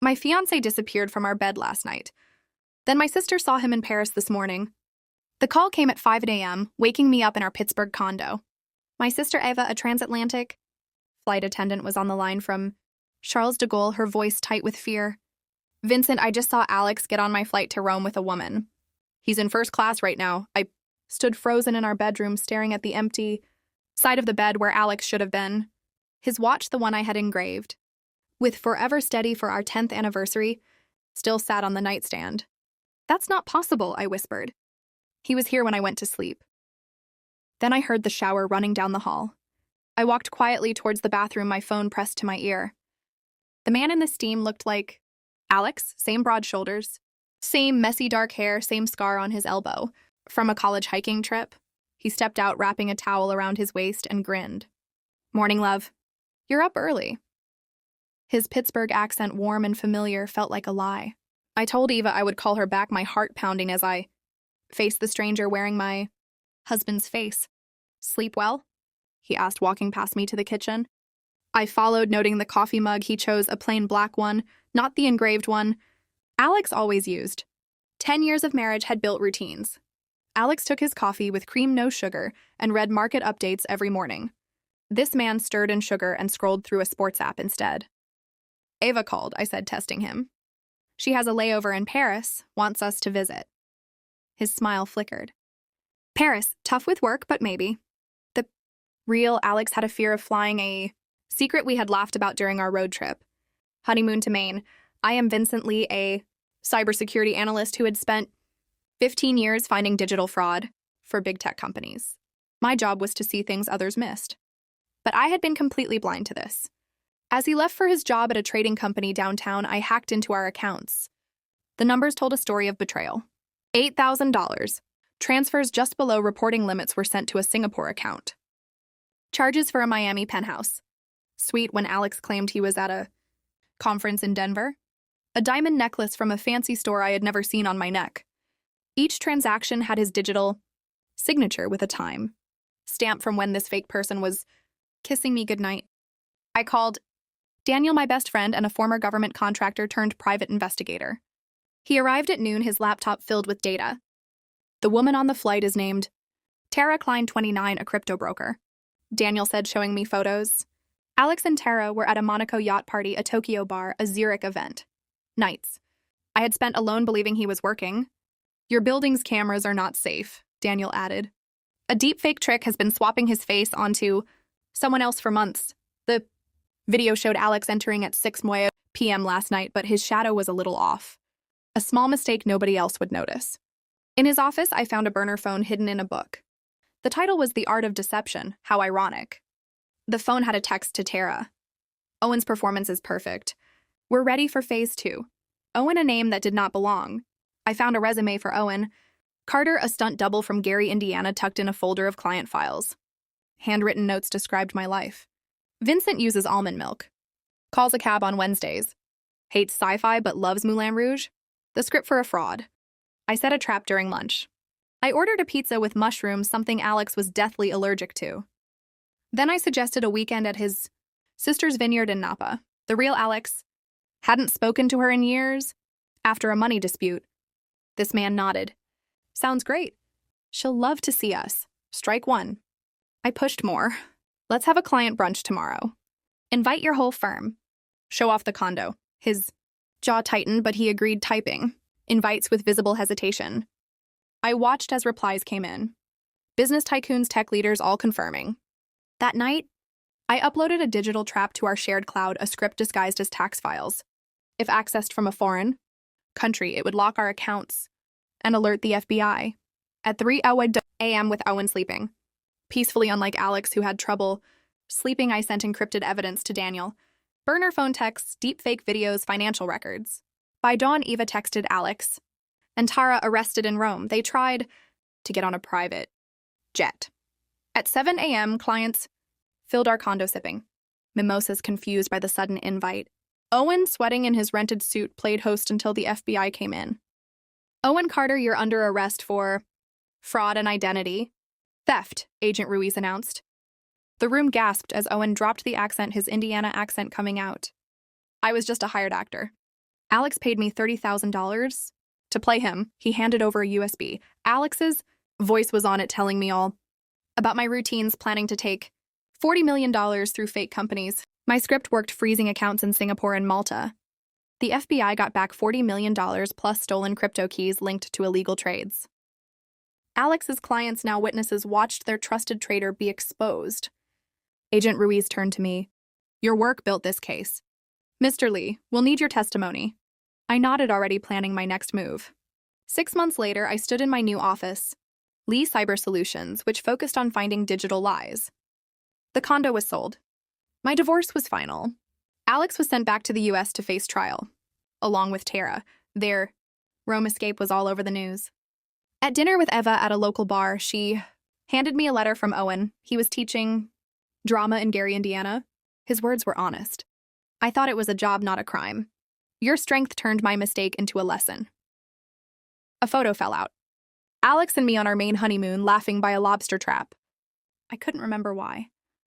My fiancé disappeared from our bed last night. Then my sister saw him in Paris this morning. The call came at 5 a.m., waking me up in our Pittsburgh condo. My sister Ava, a transatlantic flight attendant, was on the line from Charles de Gaulle, her voice tight with fear. Vincent, I just saw Alex get on my flight to Rome with a woman. He's in first class right now. I stood frozen in our bedroom, staring at the empty side of the bed where Alex should have been. His watch, the one I had engraved, with "Forever Steady for our 10th anniversary," still sat on the nightstand. That's not possible, I whispered. He was here when I went to sleep. Then I heard the shower running down the hall. I walked quietly towards the bathroom, my phone pressed to my ear. The man in the steam looked like Alex, same broad shoulders, same messy dark hair, same scar on his elbow from a college hiking trip. He stepped out, wrapping a towel around his waist, and grinned. Morning, love. You're up early. His Pittsburgh accent, warm and familiar, felt like a lie. I told Eva I would call her back, my heart pounding as I faced the stranger wearing my husband's face. Sleep well? He asked, walking past me to the kitchen. I followed, noting the coffee mug. He chose a plain black one, not the engraved one Alex always used. 10 years of marriage had built routines. Alex took his coffee with cream, no sugar, and read market updates every morning. This man stirred in sugar and scrolled through a sports app instead. Ava called, I said, testing him. She has a layover in Paris, wants us to visit. His smile flickered. Paris, tough with work, but maybe. The real Alex had a fear of flying, a secret we had laughed about during our road trip. Honeymoon to Maine. I am Vincent Lee, a cybersecurity analyst who had spent 15 years finding digital fraud for big tech companies. My job was to see things others missed. But I had been completely blind to this. As he left for his job at a trading company downtown, I hacked into our accounts. The numbers told a story of betrayal. $8,000. Transfers just below reporting limits were sent to a Singapore account. Charges for a Miami penthouse. Sweet when Alex claimed he was at a conference in Denver. A diamond necklace from a fancy store I had never seen on my neck. Each transaction had his digital signature with a time stamp from when this fake person was kissing me goodnight. I called Daniel, my best friend and a former government contractor turned private investigator. He arrived at noon, his laptop filled with data. The woman on the flight is named Tara Klein, 29, a crypto broker. Daniel said, showing me photos. Alex and Tara were at a Monaco yacht party, a Tokyo bar, a Zurich event. Nights. I had spent alone believing he was working. Your building's cameras are not safe, Daniel added. A deepfake trick has been swapping his face onto someone else for months. The video showed Alex entering at 6 p.m. last night, but his shadow was a little off. A small mistake nobody else would notice. In his office, I found a burner phone hidden in a book. The title was The Art of Deception. How ironic. The phone had a text to Tara. Owen's performance is perfect. We're ready for phase 2. Owen, a name that did not belong. I found a resume for Owen. Carter, a stunt double from Gary, Indiana, tucked in a folder of client files. Handwritten notes described my life. Vincent uses almond milk. Calls a cab on Wednesdays. Hates sci-fi but loves Moulin Rouge. The script for a fraud. I set a trap during lunch. I ordered a pizza with mushrooms, something Alex was deathly allergic to. Then I suggested a weekend at his sister's vineyard in Napa. The real Alex hadn't spoken to her in years after a money dispute. This man nodded. Sounds great. She'll love to see us. Strike one. I pushed more. Let's have a client brunch tomorrow. Invite your whole firm. Show off the condo. His jaw tightened, but he agreed, typing. Invites with visible hesitation. I watched as replies came in. Business tycoons, tech leaders, all confirming. That night, I uploaded a digital trap to our shared cloud, a script disguised as tax files. If accessed from a foreign country, it would lock our accounts and alert the FBI. At 3 a.m. with Owen sleeping. Peacefully, unlike Alex, who had trouble sleeping, I sent encrypted evidence to Daniel. Burner phone texts, deepfake videos, financial records. By dawn, Eva texted Alex. And Tara arrested in Rome. They tried to get on a private jet. At 7 a.m., clients filled our condo sipping. Mimosas confused by the sudden invite. Owen, sweating in his rented suit, played host until the FBI came in. Owen Carter, you're under arrest for fraud and identity theft, Agent Ruiz announced. The room gasped as Owen dropped the accent, his Indiana accent coming out. I was just a hired actor. Alex paid me $30,000 to play him. He handed over a USB. Alex's voice was on it, telling me all about my routines, planning to take $40 million through fake companies. My script worked freezing accounts in Singapore and Malta. The FBI got back $40 million plus stolen crypto keys linked to illegal trades. Alex's clients, now witnesses, watched their trusted trader be exposed. Agent Ruiz turned to me. Your work built this case. Mr. Lee, we'll need your testimony. I nodded, already planning my next move. 6 months later, I stood in my new office, Lee Cyber Solutions, which focused on finding digital lies. The condo was sold. My divorce was final. Alex was sent back to the US to face trial, along with Tara. Their Rome escape was all over the news. At dinner with Eva at a local bar, she handed me a letter from Owen. He was teaching drama in Gary, Indiana. His words were honest. I thought it was a job, not a crime. Your strength turned my mistake into a lesson. A photo fell out. Alex and me on our main honeymoon, laughing by a lobster trap. I couldn't remember why.